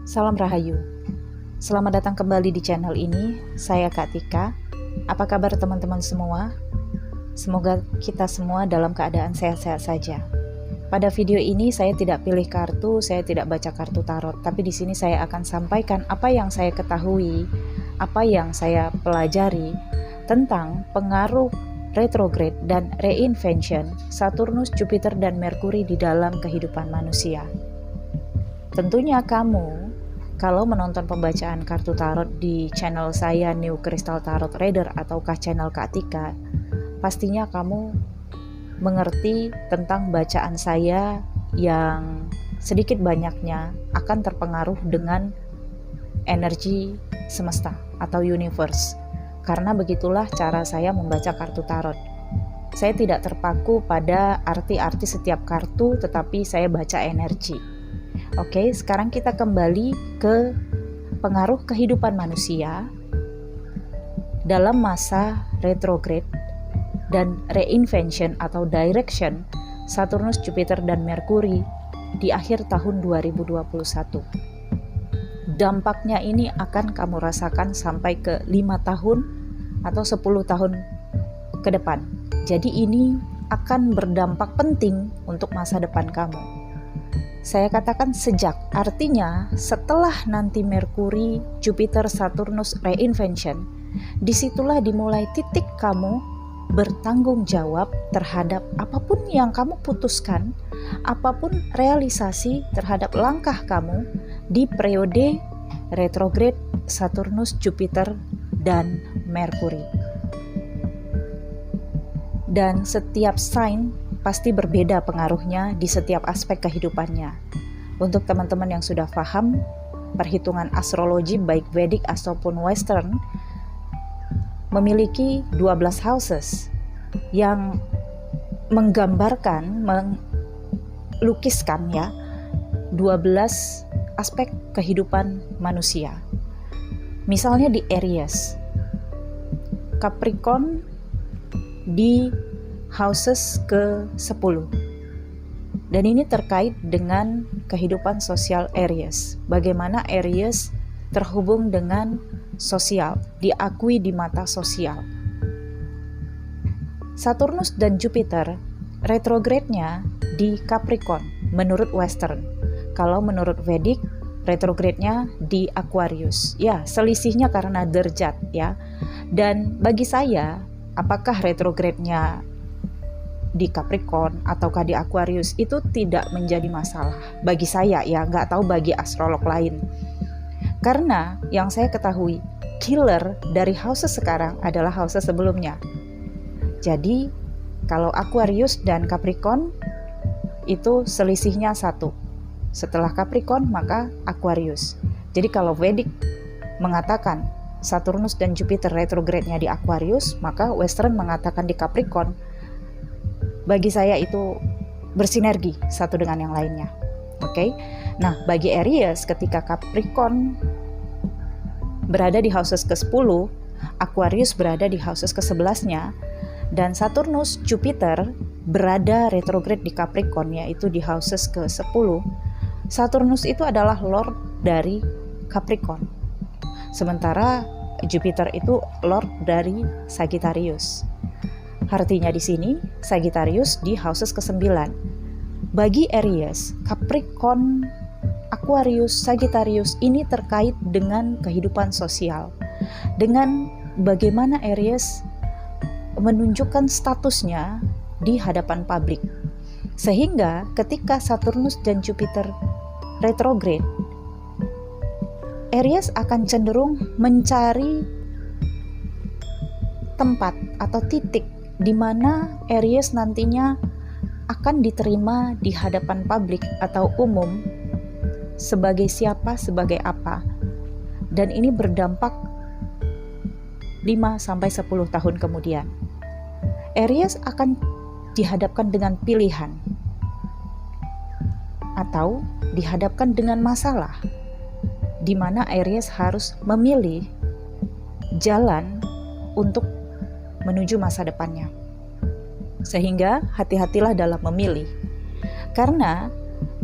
Salam Rahayu. Selamat datang kembali di channel ini. Saya Kak Tika. Apa kabar teman-teman semua? Semoga kita semua dalam keadaan sehat-sehat saja. Pada video ini saya tidak pilih kartu, saya tidak baca kartu tarot, tapi di sini saya akan sampaikan apa yang saya ketahui, apa yang saya pelajari tentang pengaruh retrograde dan reinvention Saturnus, Jupiter, dan Merkuri di dalam kehidupan manusia. Tentunya kamu, kalau menonton pembacaan kartu tarot di channel saya New Crystal Tarot Reader ataukah channel Kak Tika, pastinya kamu mengerti tentang bacaan saya yang sedikit banyaknya akan terpengaruh dengan energi semesta atau universe. Karena begitulah cara saya membaca kartu tarot. Saya tidak terpaku pada arti-arti setiap kartu, tetapi saya baca energi. Oke, sekarang kita kembali ke pengaruh kehidupan manusia dalam masa retrograde dan reinvention atau direction Saturnus, Jupiter, dan Merkuri di akhir tahun 2021. Dampaknya ini akan kamu rasakan sampai ke 5 tahun atau 10 tahun ke depan. Jadi ini akan berdampak penting untuk masa depan kamu. Saya katakan sejak, artinya setelah nanti Merkuri, Jupiter, Saturnus reinvention, disitulah dimulai titik kamu bertanggung jawab terhadap apapun yang kamu putuskan, apapun realisasi terhadap langkah kamu di periode retrograde Saturnus, Jupiter, dan Merkuri. Dan setiap sign pasti berbeda pengaruhnya di setiap aspek kehidupannya. Untuk teman-teman yang sudah paham perhitungan astrologi baik Vedic ataupun Western, memiliki 12 houses yang menggambarkan, melukiskan 12 aspek kehidupan manusia. Misalnya di Aries, Capricorn di houses ke-10. Dan ini terkait dengan kehidupan sosial Aries. Bagaimana Aries terhubung dengan sosial, diakui di mata sosial. Saturnus dan Jupiter retrograde-nya di Capricorn menurut Western. Kalau menurut Vedic, retrograde-nya di Aquarius. Ya, selisihnya karena derajat ya. Dan bagi saya, apakah retrograde-nya di Capricorn ataukah di Aquarius itu tidak menjadi masalah bagi saya ya, nggak tahu bagi astrolog lain. Karena yang saya ketahui, killer dari houses sekarang adalah houses sebelumnya. Jadi kalau Aquarius dan Capricorn itu selisihnya 1. Setelah Capricorn maka Aquarius. Jadi kalau Vedic mengatakan Saturnus dan Jupiter retrograde-nya di Aquarius, maka Western mengatakan di Capricorn. Bagi saya itu bersinergi satu dengan yang lainnya. Oke. Nah, bagi Aries ketika Capricorn berada di houses ke-10, Aquarius berada di houses ke-11-nya, dan Saturnus, Jupiter berada retrograde di Capricorn, yaitu di houses ke-10. Saturnus itu adalah lord dari Capricorn. Sementara Jupiter itu lord dari Sagittarius. Artinya di sini Sagittarius di houses ke-9. Bagi Aries, Capricorn, Aquarius, Sagittarius ini terkait dengan kehidupan sosial. Dengan bagaimana Aries menunjukkan statusnya di hadapan publik. Sehingga ketika Saturnus dan Jupiter retrograde, Aries akan cenderung mencari tempat atau titik di mana Aries nantinya akan diterima di hadapan publik atau umum sebagai siapa, sebagai apa. Dan ini berdampak 5-10 tahun kemudian. Aries akan dihadapkan dengan pilihan atau dihadapkan dengan masalah di mana Aries harus memilih jalan untuk menuju masa depannya. Sehingga hati-hatilah dalam memilih. Karena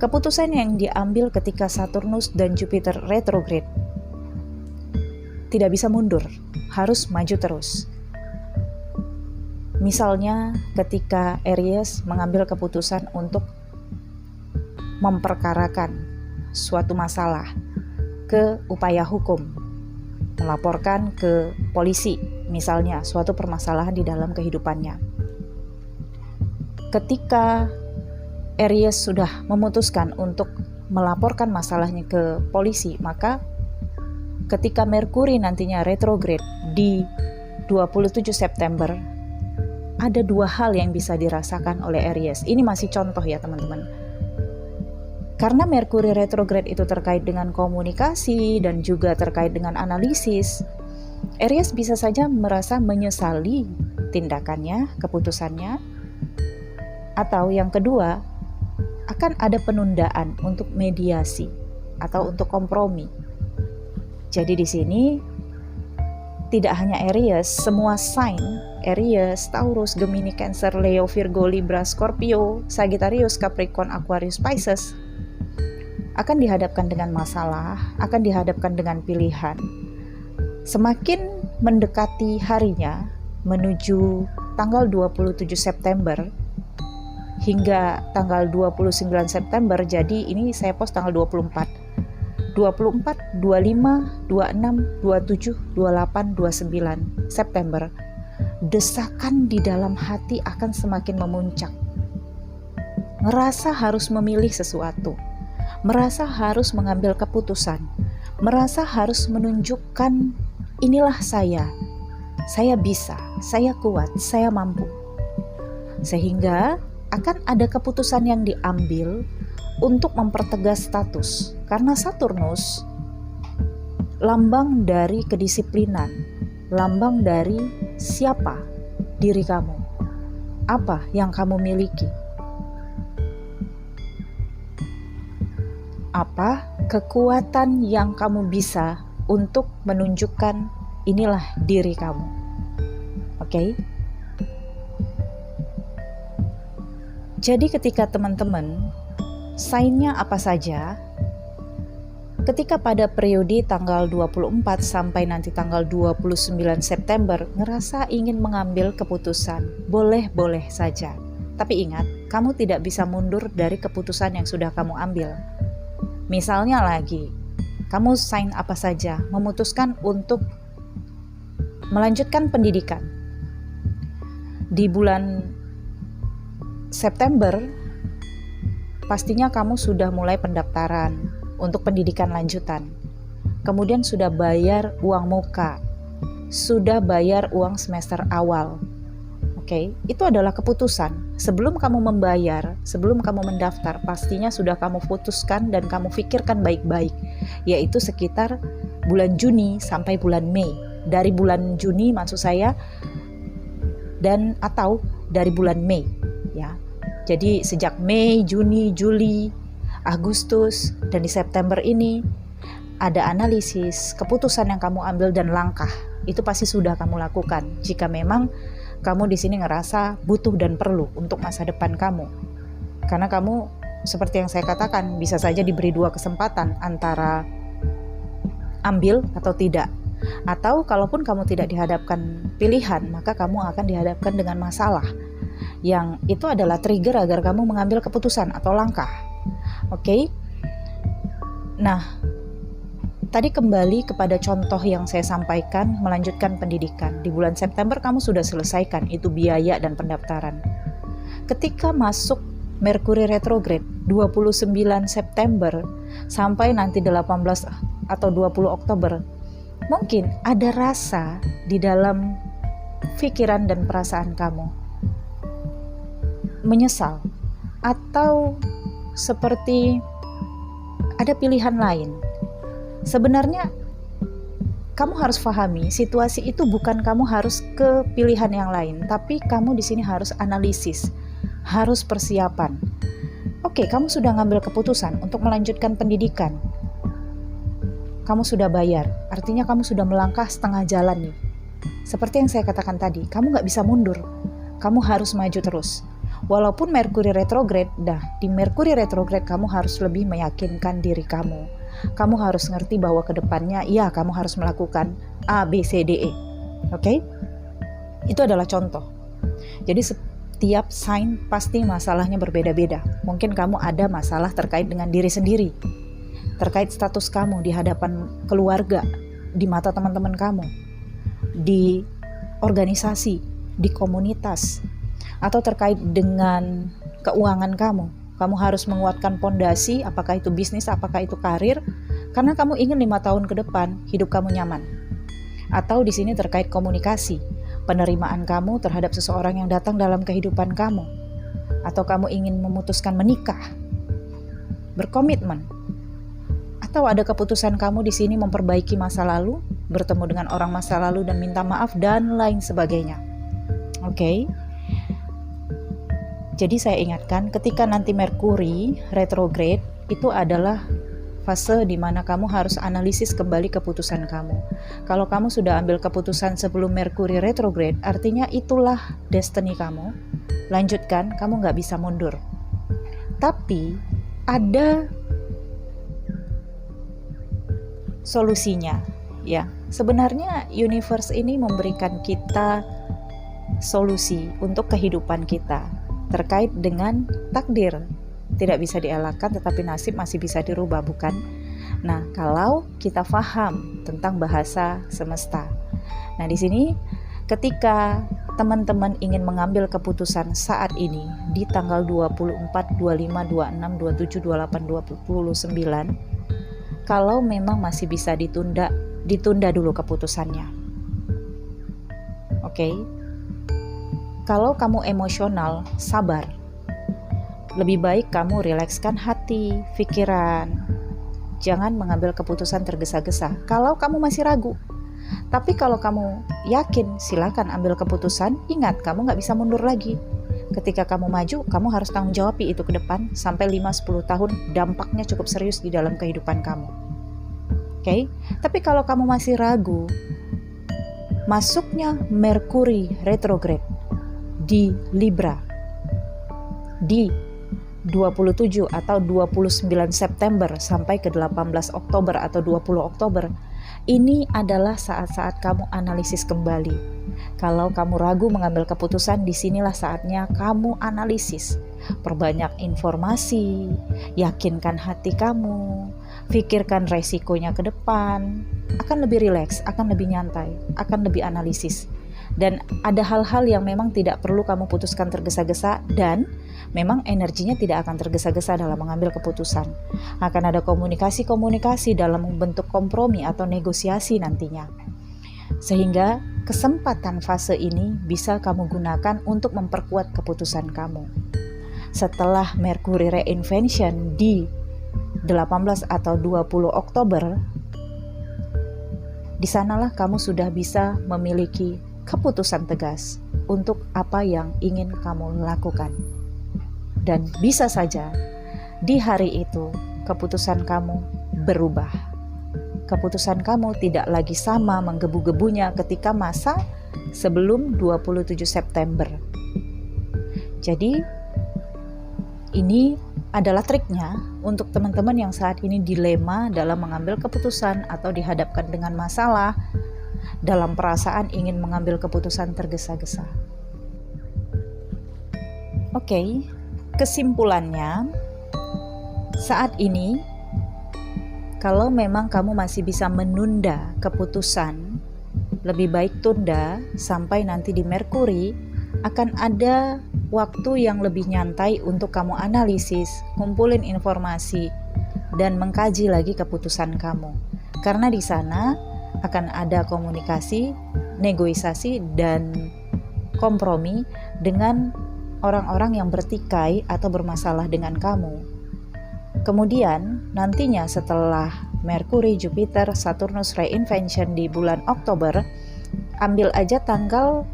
Keputusan yang diambil ketika Saturnus dan Jupiter retrograde tidak bisa mundur, harus maju terus. Misalnya ketika Aries mengambil keputusan untuk memperkarakan suatu masalah ke upaya hukum, melaporkan ke polisi, misalnya suatu permasalahan di dalam kehidupannya. Ketika Aries sudah memutuskan untuk melaporkan masalahnya ke polisi, maka ketika Merkuri nantinya retrograde di 27 September, ada dua hal yang bisa dirasakan oleh Aries. Ini masih contoh ya teman-teman. Karena Merkuri retrograde itu terkait dengan komunikasi dan juga terkait dengan analisis, Aries bisa saja merasa menyesali tindakannya, keputusannya, atau yang kedua, akan ada penundaan untuk mediasi atau untuk kompromi. Jadi di sini tidak hanya Aries, semua sign Aries, Taurus, Gemini, Cancer, Leo, Virgo, Libra, Scorpio, Sagittarius, Capricorn, Aquarius, Pisces akan dihadapkan dengan masalah, akan dihadapkan dengan pilihan. Semakin mendekati harinya menuju tanggal 27 September hingga tanggal 29 September, jadi ini saya post tanggal 24, 25, 26, 27, 28, 29 September, desakan di dalam hati akan semakin memuncak. Ngerasa harus memilih sesuatu, merasa harus mengambil keputusan, merasa harus menunjukkan inilah saya bisa, saya kuat, saya mampu. Sehingga akan ada keputusan yang diambil untuk mempertegas status. Karena Saturnus lambang dari kedisiplinan, lambang dari siapa diri kamu, apa yang kamu miliki, apa kekuatan yang kamu bisa untuk menunjukkan inilah diri kamu. Oke? Jadi ketika teman-teman sign-nya apa saja, ketika pada periode tanggal 24 sampai nanti tanggal 29 September ngerasa ingin mengambil keputusan, boleh-boleh saja. Tapi ingat, kamu tidak bisa mundur dari keputusan yang sudah kamu ambil. Misalnya lagi, kamu sign apa saja, memutuskan untuk melanjutkan pendidikan. Di bulan September, pastinya kamu sudah mulai pendaftaran untuk pendidikan lanjutan. Kemudian sudah bayar uang muka, sudah bayar uang semester awal. Oke, itu adalah keputusan. Sebelum kamu membayar, sebelum kamu mendaftar, pastinya sudah kamu putuskan dan kamu pikirkan baik-baik, yaitu sekitar bulan Juni sampai bulan Mei. Dari bulan Juni maksud saya, dan atau dari bulan Mei. Ya, jadi sejak Mei, Juni, Juli, Agustus, dan di September ini ada analisis, keputusan yang kamu ambil dan langkah itu pasti sudah kamu lakukan. Jika memang kamu di sini ngerasa butuh dan perlu untuk masa depan kamu, karena kamu seperti yang saya katakan bisa saja diberi dua kesempatan antara ambil atau tidak. Atau kalaupun kamu tidak dihadapkan pilihan, maka kamu akan dihadapkan dengan masalah yang itu adalah trigger agar kamu mengambil keputusan atau langkah. Oke? Nah, tadi kembali kepada contoh yang saya sampaikan, melanjutkan pendidikan. Di bulan September kamu sudah selesaikan itu biaya dan pendaftaran. Ketika masuk Merkuri retrograde 29 September sampai nanti 18 atau 20 Oktober, mungkin ada rasa di dalam pikiran dan perasaan kamu menyesal, atau seperti ada pilihan lain. Sebenarnya kamu harus pahami situasi itu bukan kamu harus ke pilihan yang lain, tapi kamu di sini harus analisis, harus persiapan. Oke, kamu sudah ngambil keputusan untuk melanjutkan pendidikan. Kamu sudah bayar, artinya kamu sudah melangkah setengah jalan nih. Seperti yang saya katakan tadi, kamu gak bisa mundur, kamu harus maju terus. Walaupun Merkuri retrograde, di Merkuri retrograde kamu harus lebih meyakinkan diri kamu. Kamu harus ngerti bahwa ke depannya, ya kamu harus melakukan A, B, C, D, E. Oke? Itu adalah contoh. Jadi setiap sign pasti masalahnya berbeda-beda. Mungkin kamu ada masalah terkait dengan diri sendiri, terkait status kamu di hadapan keluarga, di mata teman-teman kamu, di organisasi, di komunitas, atau terkait dengan keuangan kamu. Kamu harus menguatkan pondasi, apakah itu bisnis, apakah itu karir, karena kamu ingin 5 tahun ke depan hidup kamu nyaman. Atau di sini terkait komunikasi, penerimaan kamu terhadap seseorang yang datang dalam kehidupan kamu. Atau kamu ingin memutuskan menikah, berkomitmen. Atau ada keputusan kamu di sini memperbaiki masa lalu, bertemu dengan orang masa lalu dan minta maaf, dan lain sebagainya. Oke? Jadi saya ingatkan, ketika nanti Merkuri retrograde, itu adalah fase di mana kamu harus analisis kembali keputusan kamu. Kalau kamu sudah ambil keputusan sebelum Merkuri retrograde, artinya itulah destiny kamu. Lanjutkan, kamu nggak bisa mundur. Tapi ada solusinya, ya. Sebenarnya universe ini memberikan kita solusi untuk kehidupan kita terkait dengan takdir. Tidak bisa dielakkan, tetapi nasib masih bisa dirubah, bukan? Nah, kalau kita paham tentang bahasa semesta. Nah, di sini ketika teman-teman ingin mengambil keputusan saat ini di tanggal 24, 25, 26, 27, 28, 29, kalau memang masih bisa ditunda dulu keputusannya. Oke? Kalau kamu emosional, sabar. Lebih baik kamu rilekskan hati, pikiran. Jangan mengambil keputusan tergesa-gesa. Kalau kamu masih ragu, tapi kalau kamu yakin, silakan ambil keputusan. Ingat, kamu gak bisa mundur lagi. Ketika kamu maju, kamu harus tanggung jawab itu ke depan sampai 5-10 tahun. Dampaknya cukup serius di dalam kehidupan kamu. Oke? Tapi kalau kamu masih ragu, masuknya Merkuri retrograde di Libra di 27 atau 29 September sampai ke 18 Oktober atau 20 Oktober, ini adalah saat-saat kamu analisis kembali. Kalau kamu ragu mengambil keputusan, disinilah saatnya kamu analisis. Perbanyak informasi, yakinkan hati kamu, pikirkan resikonya ke depan, akan lebih rileks, akan lebih nyantai, akan lebih analisis. Dan ada hal-hal yang memang tidak perlu kamu putuskan tergesa-gesa, dan memang energinya tidak akan tergesa-gesa dalam mengambil keputusan. Akan ada komunikasi-komunikasi dalam bentuk kompromi atau negosiasi nantinya. Sehingga kesempatan fase ini bisa kamu gunakan untuk memperkuat keputusan kamu. Setelah Merkuri reinvention di 18 atau 20 Oktober, di sanalah kamu sudah bisa memiliki keputusan tegas untuk apa yang ingin kamu lakukan. Dan bisa saja di hari itu keputusan kamu berubah. Keputusan kamu tidak lagi sama menggebu-gebunya ketika masa sebelum 27 September. Jadi ini adalah triknya untuk teman-teman yang saat ini dilema dalam mengambil keputusan atau dihadapkan dengan masalah, dalam perasaan ingin mengambil keputusan tergesa-gesa. Oke, kesimpulannya saat ini kalau memang kamu masih bisa menunda keputusan, lebih baik tunda sampai nanti di Merkuri. Akan ada waktu yang lebih nyantai untuk kamu analisis, kumpulin informasi, dan mengkaji lagi keputusan kamu. Karena di sana akan ada komunikasi, negosiasi, dan kompromi dengan orang-orang yang bertikai atau bermasalah dengan kamu. Kemudian nantinya setelah Merkuri, Jupiter, Saturnus reinvention di bulan Oktober, ambil aja tanggal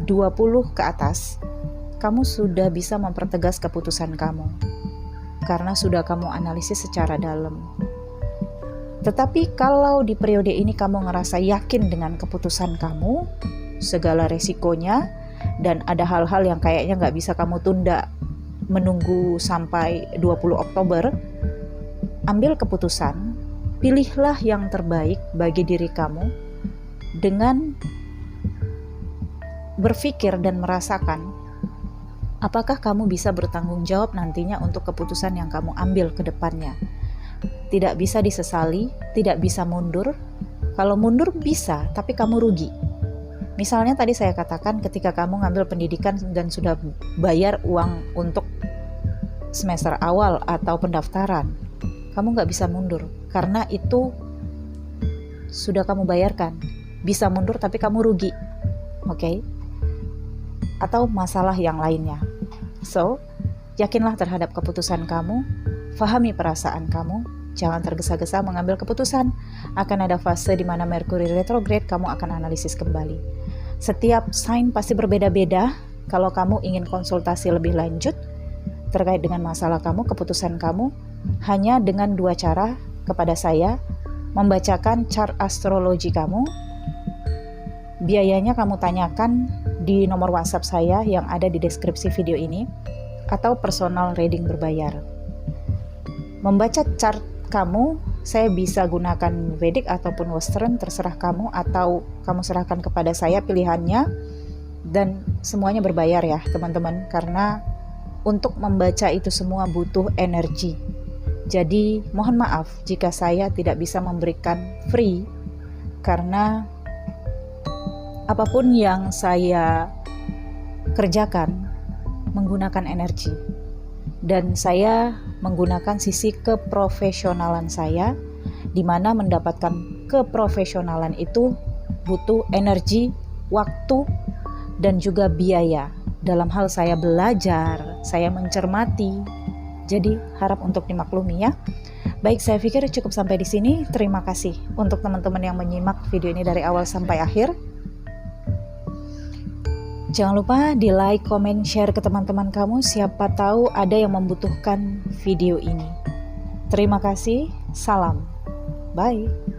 20 ke atas, kamu sudah bisa mempertegas keputusan kamu karena sudah kamu analisis secara dalam. Tetapi kalau di periode ini kamu ngerasa yakin dengan keputusan kamu, segala resikonya, dan ada hal-hal yang kayaknya nggak bisa kamu tunda menunggu sampai 20 Oktober, ambil keputusan, pilihlah yang terbaik bagi diri kamu dengan berpikir dan merasakan apakah kamu bisa bertanggung jawab nantinya untuk keputusan yang kamu ambil ke depannya. Tidak bisa disesali, tidak bisa mundur. Kalau mundur bisa, tapi kamu rugi. Misalnya tadi saya katakan ketika kamu ngambil pendidikan dan sudah bayar uang untuk semester awal atau pendaftaran, kamu nggak bisa mundur karena itu sudah kamu bayarkan. Bisa mundur tapi kamu rugi, oke? Atau masalah yang lainnya. So, yakinlah terhadap keputusan kamu, fahami perasaan kamu, jangan tergesa-gesa mengambil keputusan. Akan ada fase di mana Merkuri retrograde, kamu akan analisis kembali. Setiap sign pasti berbeda-beda. Kalau kamu ingin konsultasi lebih lanjut terkait dengan masalah kamu, keputusan kamu, hanya dengan 2 cara kepada saya, membacakan chart astrologi kamu. Biayanya kamu tanyakan di nomor WhatsApp saya yang ada di deskripsi video ini, atau personal reading berbayar. Membaca chart kamu, saya bisa gunakan Vedic ataupun Western, terserah kamu, atau kamu serahkan kepada saya pilihannya, dan semuanya berbayar ya teman-teman, karena untuk membaca itu semua butuh energi. Jadi mohon maaf jika saya tidak bisa memberikan free, karena apapun yang saya kerjakan menggunakan energi, dan saya menggunakan sisi keprofesionalan saya, di mana mendapatkan keprofesionalan itu butuh energi, waktu, dan juga biaya. Dalam hal saya belajar, saya mencermati, jadi harap untuk dimaklumi ya. Baik, saya pikir cukup sampai di sini. Terima kasih untuk teman-teman yang menyimak video ini dari awal sampai akhir. Jangan lupa di like, comment, share ke teman-teman kamu. Siapa tahu ada yang membutuhkan video ini. Terima kasih. Salam. Bye.